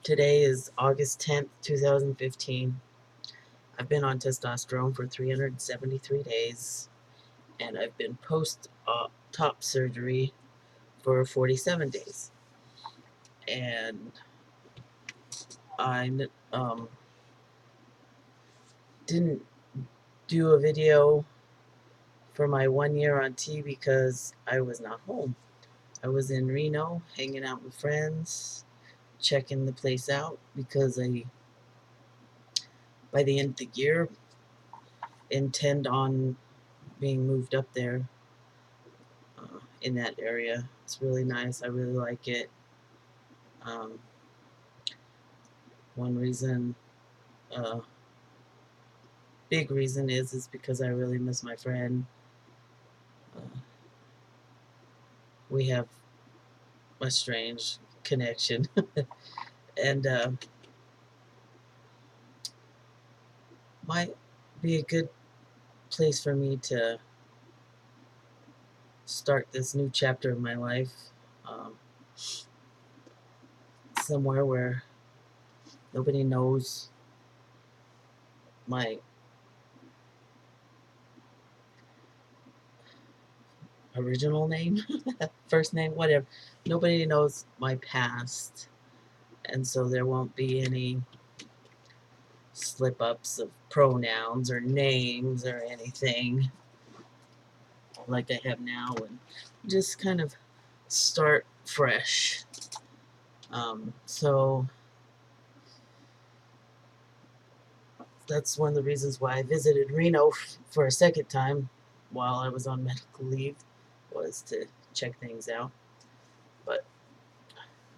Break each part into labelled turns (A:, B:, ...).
A: Today is August 10th, 2015. I've been on testosterone for 373 days, and I've been post-op surgery for 47 days. And I didn't do a video for my 1 year on T because I was not home. I was in Reno hanging out with friends, checking the place out because by the end of the year, intend on being moved up there in that area. It's really nice. I really like it. Um, one reason, uh, big reason is because I really miss my friend. Uh, we have a strange connection, and might be a good place for me to start this new chapter of my life. Um, Somewhere where nobody knows my original name, first name, whatever. Nobody knows my past, and so there won't be any slip-ups of pronouns or names or anything like I have now, and just kind of start fresh. So that's one of the reasons why I visited Reno for a second time while I was on medical leave, was to check things out. But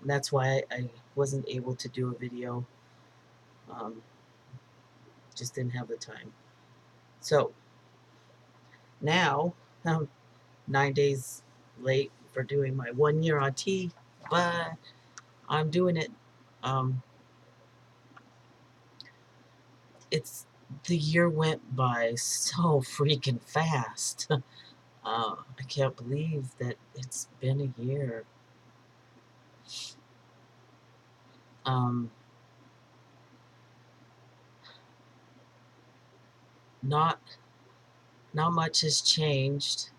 A: that's why I wasn't able to do a video. Um, just didn't have the time. So now I'm 9 days late for doing my 1 year on T, but I'm doing it. Um, it's the year went by so freaking fast. I can't believe that it's been a year. Um, not not much has changed.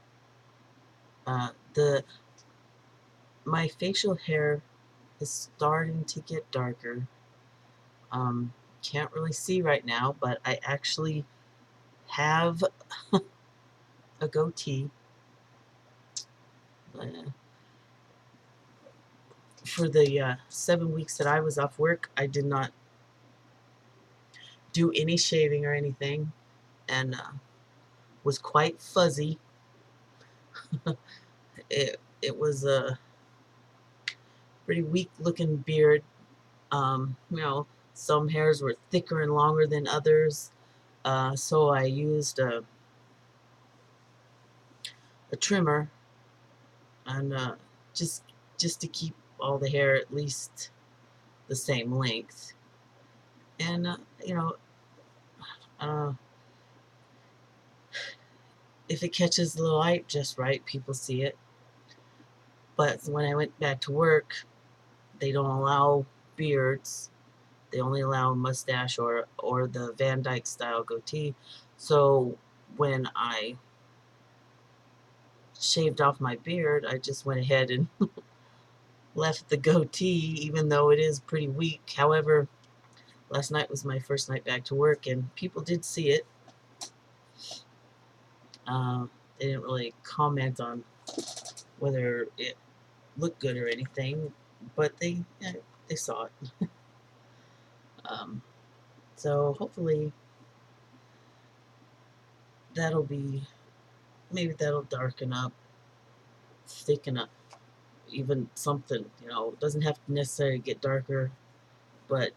A: The My facial hair is starting to get darker. Can't really see right now, but I actually have a goatee. Uh, for the 7 weeks that I was off work, I did not do any shaving or anything, and was quite fuzzy. It was a pretty weak looking beard. Some hairs were thicker and longer than others, so I used a trimmer, and just just to keep all the hair at least the same length. And uh, if it catches the light just right, people see it. But when I went back to work, they don't allow beards. They only allow a mustache or the Van Dyke style goatee. So when I shaved off my beard, I just went ahead and left the goatee, even though it is pretty weak. However, last night was my first night back to work, and people did see it. Uh, they didn't really comment on whether it looked good or anything, but they saw it. Um, so hopefully that'll be maybe that'll darken up, thicken up, even something. It doesn't have to necessarily get darker, but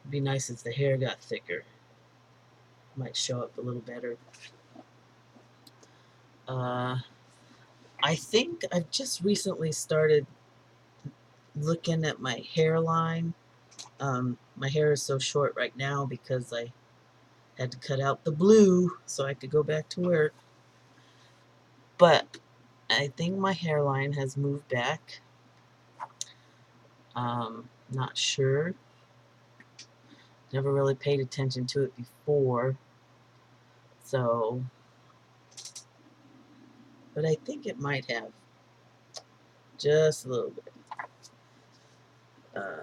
A: it'd be nice if the hair got thicker. Might show up a little better. Uh, I think I've just recently started looking at my hairline. My hair is so short right now because I had to cut out the blue so I could go back to work. But I think my hairline has moved back. Not sure. Never really paid attention to it before. So, but I think it might have. Just a little bit. Uh,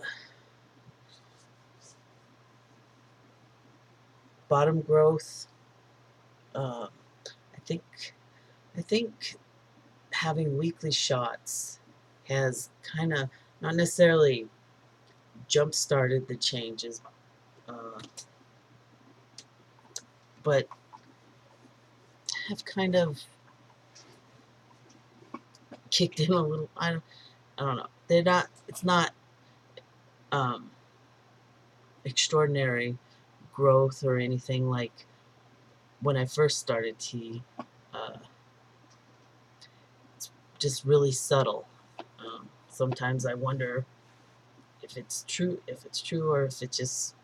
A: Bottom growth. Uh, I think I think having weekly shots has kind of not necessarily jump started the changes, uh, but have kind of kicked in a little. I don't know. They're not. It's not um, extraordinary growth or anything like when I first started tea. Uh, it's just really subtle. Sometimes I wonder if it's true, or if it's just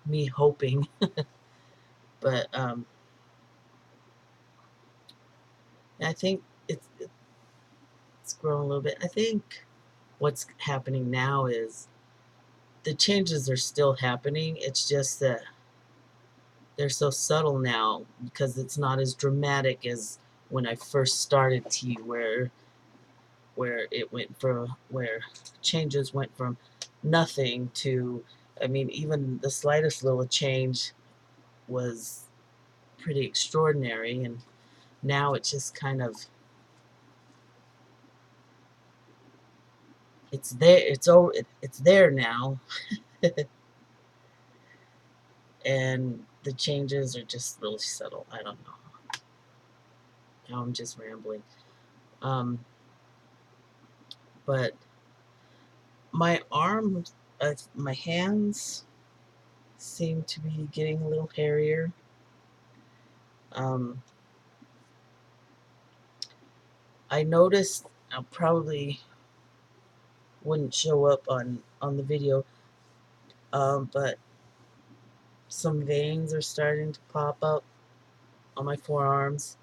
A: me hoping. But I think it's grown a little bit. I think what's happening now is the changes are still happening. It's just that they're so subtle now because it's not as dramatic as when I first started tea, where it went from where changes went from nothing to, I mean, even the slightest little change was pretty extraordinary, and now it's just kind of it's there, it's there now. And the changes are just really subtle. I don't know. Now I'm just rambling. Um, but my arms, my hands seem to be getting a little hairier. Um, I noticed, I probably wouldn't show up on the video, but some veins are starting to pop up on my forearms.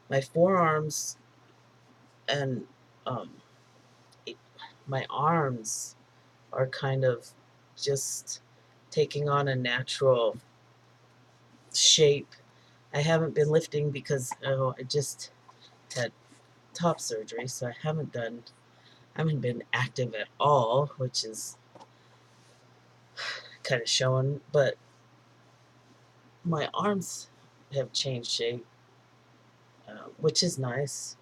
A: My forearms and um, my arms are kind of just taking on a natural shape. I haven't been lifting because I just had top surgery, so I haven't been active at all, which is kind of showing. But my arms have changed shape, which is nice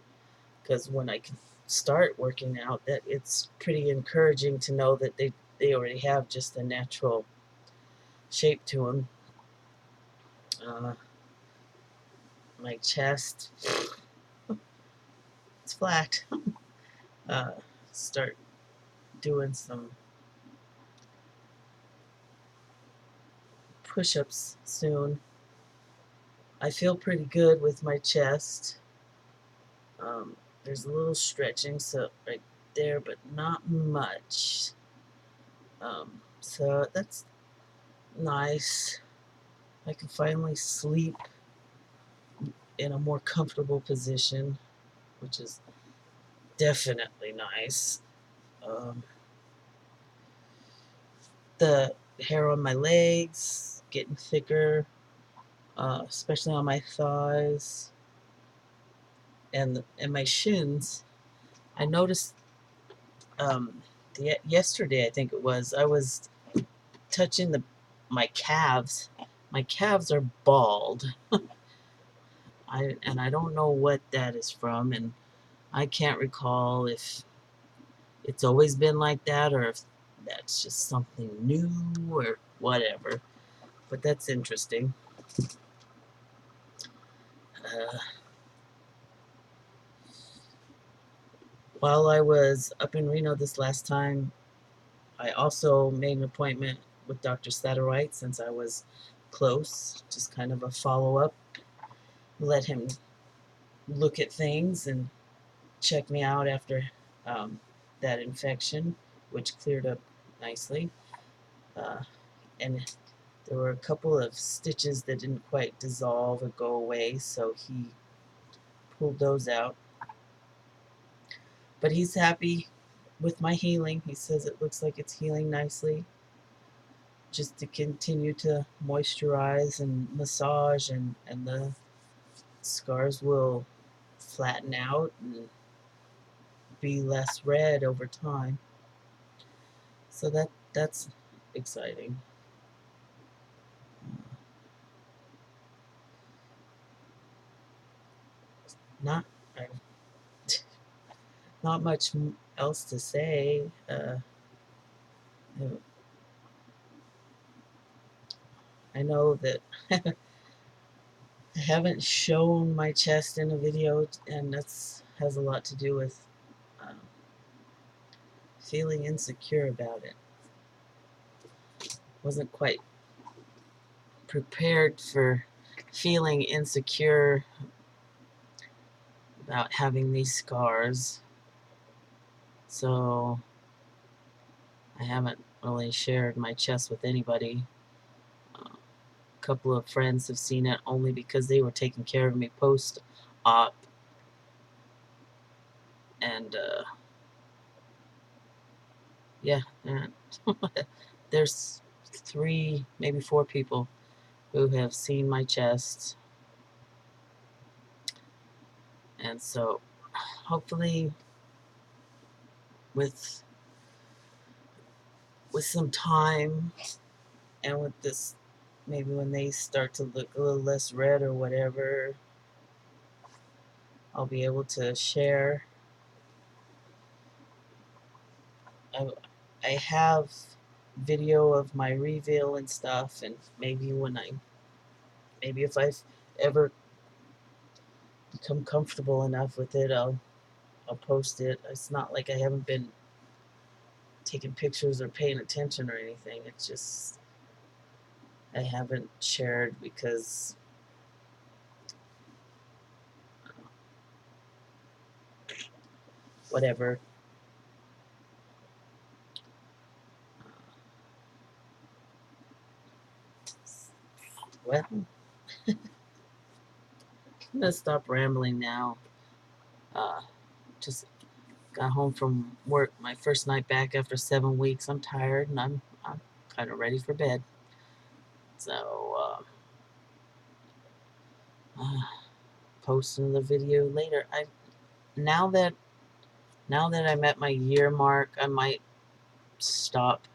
A: because when I can start working out, that it's pretty encouraging to know that they already have just a natural shape to them. Uh, my chest, it's flat. uh, Start doing some push-ups soon. I feel pretty good with my chest. There's a little stretching so right there, but not much. So that's nice. I can finally sleep in a more comfortable position, which is definitely nice. Um, the hair on my legs getting thicker, especially on my thighs and my shins. I noticed yesterday, I think it was, I was touching my calves. My calves are bald. I don't know what that is from, and I can't recall if it's always been like that or if that's just something new or whatever. But that's interesting. Uh, while I was up in Reno this last time, I also made an appointment with Dr. Satterwhite since I was close, just kind of a follow-up. Let him look at things and check me out after um, that infection, which cleared up nicely. Uh, and there were a couple of stitches that didn't quite dissolve or go away, so he pulled those out. But he's happy. with my healing. He says it looks like it's healing nicely. Just to continue to moisturize and massage, and the scars will flatten out and be less red over time. So that's exciting. Not I, not much else to say. I know that I haven't shown my chest in a video, and that's has a lot to do with um, feeling insecure about it. Wasn't quite prepared for feeling insecure about having these scars, so I haven't really shared my chest with anybody. A couple of friends have seen it only because they were taking care of me post-op, and yeah, and there's 3, maybe 4 people who have seen my chest, and so hopefully with some time, and with this, maybe when they start to look a little less red or whatever, I'll be able to share. I, I have video of my reveal and stuff, and maybe if I've ever become comfortable enough with it, I'll post it. It's not like I haven't been taking pictures or paying attention or anything. It's just I haven't shared because whatever. Well, I'm gonna stop rambling now. Uh, just got home from work, my first night back after 7 weeks. I'm tired and I'm kind of ready for bed. So post another video later. I now that I'm at my year mark, I might stop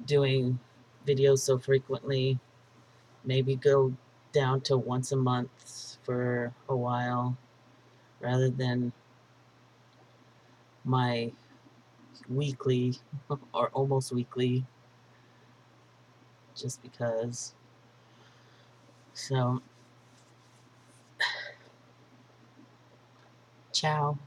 A: doing videos so frequently. Maybe go down to once a month for a while, rather than my weekly or almost weekly, just because. So, ciao.